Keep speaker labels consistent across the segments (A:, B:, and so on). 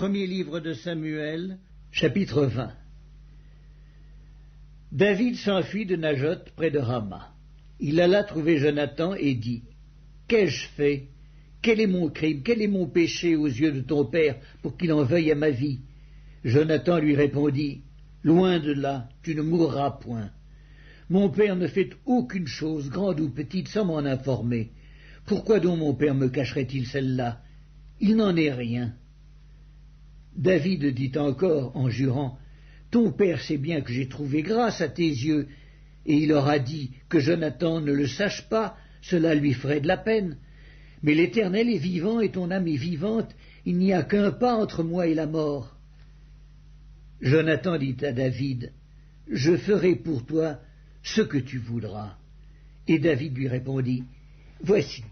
A: Premier livre de Samuel, chapitre 20. David s'enfuit de Najoth près de Rama. Il alla trouver Jonathan et dit : « Qu'ai-je fait ? Quel est mon crime ? Quel est mon péché aux yeux de ton père pour qu'il en veuille à ma vie ?» Jonathan lui répondit : « Loin de là, tu ne mourras point. Mon père ne fait aucune chose, grande ou petite, sans m'en informer. Pourquoi donc mon père me cacherait-il celle-là ? Il n'en est rien. » David dit encore, en jurant : « Ton père sait bien que j'ai trouvé grâce à tes yeux. » Et il aura dit : « Que Jonathan ne le sache pas, cela lui ferait de la peine. Mais l'Éternel est vivant et ton âme est vivante, il n'y a qu'un pas entre moi et la mort. » Jonathan dit à David : « Je ferai pour toi ce que tu voudras. » Et David lui répondit : « Voici,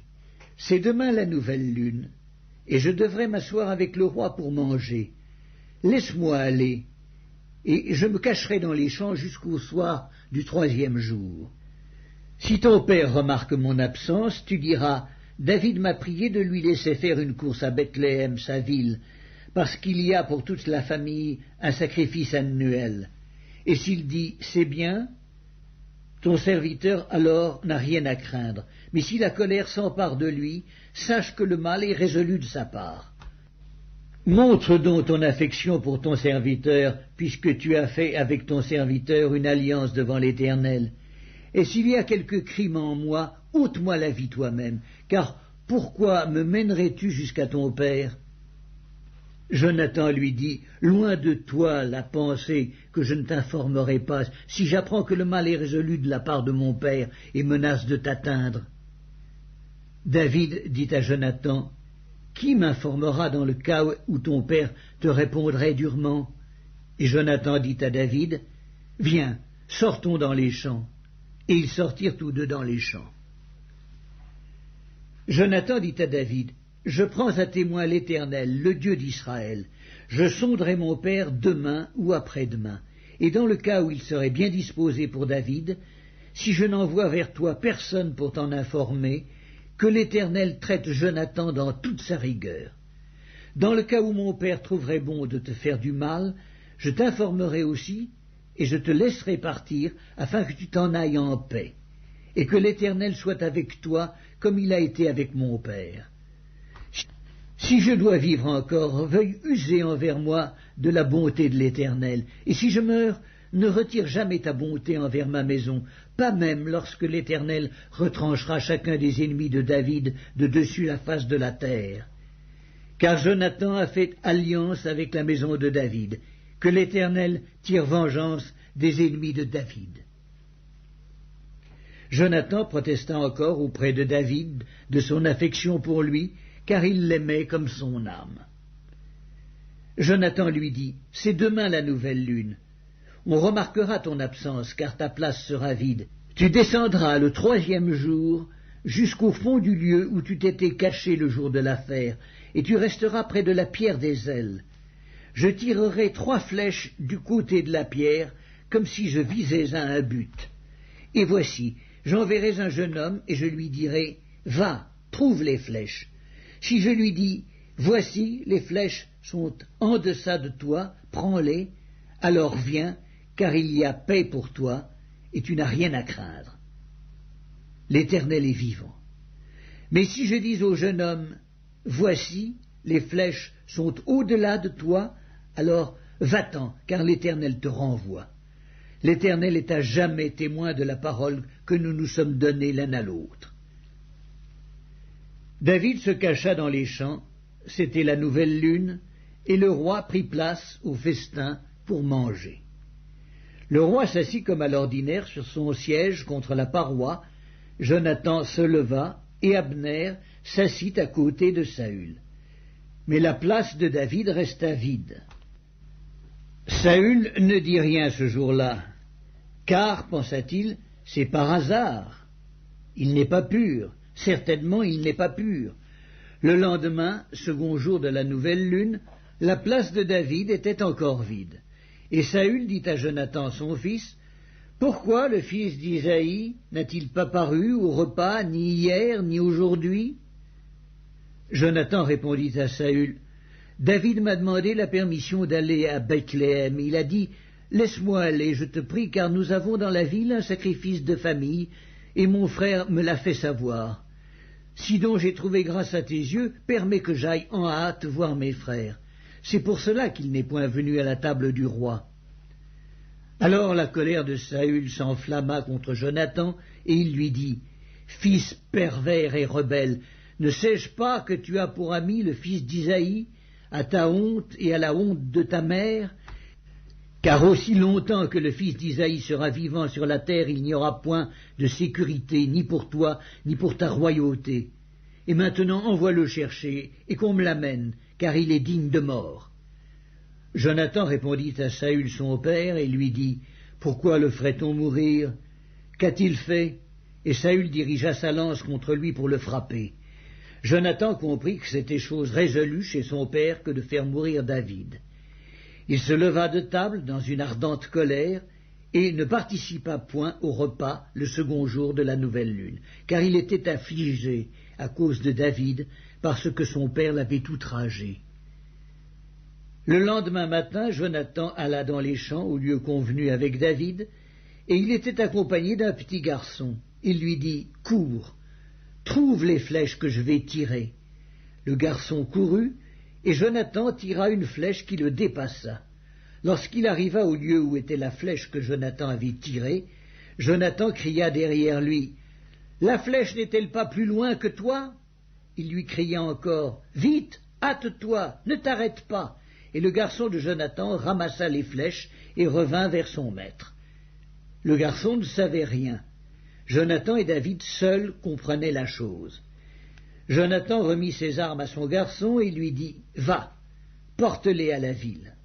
A: c'est demain la nouvelle lune, et je devrais m'asseoir avec le roi pour manger. Laisse-moi aller, et je me cacherai dans les champs jusqu'au soir du 3e jour. Si ton père remarque mon absence, tu diras : David m'a prié de lui laisser faire une course à Bethléem, sa ville, parce qu'il y a pour toute la famille un sacrifice annuel. Et s'il dit : c'est bien, ton serviteur alors n'a rien à craindre. Mais si la colère s'empare de lui, sache que le mal est résolu de sa part. Montre donc ton affection pour ton serviteur, puisque tu as fait avec ton serviteur une alliance devant l'Éternel. Et s'il y a quelque crime en moi, ôte-moi la vie toi-même, car pourquoi me mènerais-tu jusqu'à ton père ? Jonathan lui dit : Loin de toi la pensée que je ne t'informerai pas, si j'apprends que le mal est résolu de la part de mon père et menace de t'atteindre. David dit à Jonathan : Qui m'informera dans le cas où ton père te répondrait durement ? Et Jonathan dit à David : Viens, sortons dans les champs. Et ils sortirent tous deux dans les champs. Jonathan dit à David : Je prends à témoin l'Éternel, le Dieu d'Israël. Je sonderai mon père demain ou après-demain. Et dans le cas où il serait bien disposé pour David, si je n'envoie vers toi personne pour t'en informer, que l'Éternel traite Jonathan dans toute sa rigueur. Dans le cas où mon père trouverait bon de te faire du mal, je t'informerai aussi, et je te laisserai partir, afin que tu t'en ailles en paix, et que l'Éternel soit avec toi, comme il a été avec mon père. Si je dois vivre encore, veuille user envers moi de la bonté de l'Éternel, et si je meurs, ne retire jamais ta bonté envers ma maison, pas même lorsque l'Éternel retranchera chacun des ennemis de David de dessus la face de la terre. Car Jonathan a fait alliance avec la maison de David, que l'Éternel tire vengeance des ennemis de David. » Jonathan protesta encore auprès de David de son affection pour lui, car il l'aimait comme son âme. Jonathan lui dit : « C'est demain la nouvelle lune. On remarquera ton absence, car ta place sera vide. Tu descendras le 3e jour jusqu'au fond du lieu où tu t'étais caché le jour de l'affaire, et tu resteras près de la pierre des ailes. Je tirerai 3 flèches du côté de la pierre, comme si je visais à un but. Et voici, j'enverrai un jeune homme, et je lui dirai : Va, trouve les flèches. Si je lui dis : Voici, les flèches sont en deçà de toi, prends-les, alors viens, car il y a paix pour toi, et tu n'as rien à craindre. L'Éternel est vivant. Mais si je dis au jeune homme : Voici, les flèches sont au-delà de toi, alors va-t'en, car l'Éternel te renvoie. L'Éternel est à jamais témoin de la parole que nous nous sommes donnée l'un à l'autre. » David se cacha dans les champs, c'était la nouvelle lune, et le roi prit place au festin pour manger. Le roi s'assit comme à l'ordinaire sur son siège contre la paroi. Jonathan se leva, et Abner s'assit à côté de Saül. Mais la place de David resta vide. Saül ne dit rien ce jour-là, car, pensa-t-il, c'est par hasard. Il n'est pas pur, certainement il n'est pas pur. Le lendemain, second jour de la nouvelle lune, la place de David était encore vide. Et Saül dit à Jonathan son fils : « Pourquoi le fils d'Isaïe n'a-t-il pas paru au repas ni hier ni aujourd'hui ?» Jonathan répondit à Saül : « David m'a demandé la permission d'aller à Bethléem. Il a dit, « Laisse-moi aller, je te prie, car nous avons dans la ville un sacrifice de famille, et mon frère me l'a fait savoir. Si donc j'ai trouvé grâce à tes yeux, permets que j'aille en hâte voir mes frères. C'est pour cela qu'il n'est point venu à la table du roi. » Alors la colère de Saül s'enflamma contre Jonathan, et il lui dit, « Fils pervers et rebelle, ne sais-je pas que tu as pour ami le fils d'Isaïe, à ta honte et à la honte de ta mère? Car aussi longtemps que le fils d'Isaïe sera vivant sur la terre, il n'y aura point de sécurité, ni pour toi, ni pour ta royauté. Et maintenant envoie-le chercher, et qu'on me l'amène, car il est digne de mort. » Jonathan répondit à Saül son père, et lui dit, « Pourquoi le ferait-on mourir? Qu'a-t-il fait ?» Et Saül dirigea sa lance contre lui pour le frapper. Jonathan comprit que c'était chose résolue chez son père que de faire mourir David. Il se leva de table dans une ardente colère, et ne participa point au repas le second jour de la nouvelle lune, car il était affligé à cause de David, parce que son père l'avait outragé. Le lendemain matin, Jonathan alla dans les champs au lieu convenu avec David, et il était accompagné d'un petit garçon. Il lui dit, « Cours, trouve les flèches que je vais tirer. » Le garçon courut, et Jonathan tira une flèche qui le dépassa. Lorsqu'il arriva au lieu où était la flèche que Jonathan avait tirée, Jonathan cria derrière lui, « La flèche n'est-elle pas plus loin que toi ?» Il lui cria encore, « Vite, hâte-toi, ne t'arrête pas !» Et le garçon de Jonathan ramassa les flèches et revint vers son maître. Le garçon ne savait rien. Jonathan et David seuls comprenaient la chose. Jonathan remit ses armes à son garçon et lui dit, « Va, porte-les à la ville. »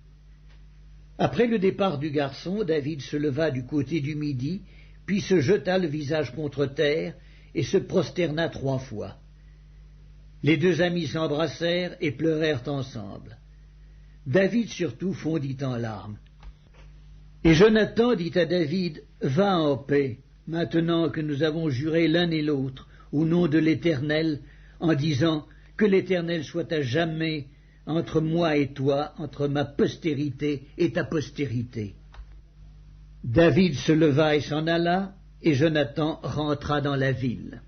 A: Après le départ du garçon, David se leva du côté du midi, puis se jeta le visage contre terre et se prosterna 3 fois. Les 2 amis s'embrassèrent et pleurèrent ensemble. David surtout fondit en larmes. Et Jonathan dit à David, « Va en paix, maintenant que nous avons juré l'un et l'autre au nom de l'Éternel, en disant que l'Éternel soit à jamais entre moi et toi, entre ma postérité et ta postérité. » David se leva et s'en alla, et Jonathan rentra dans la ville.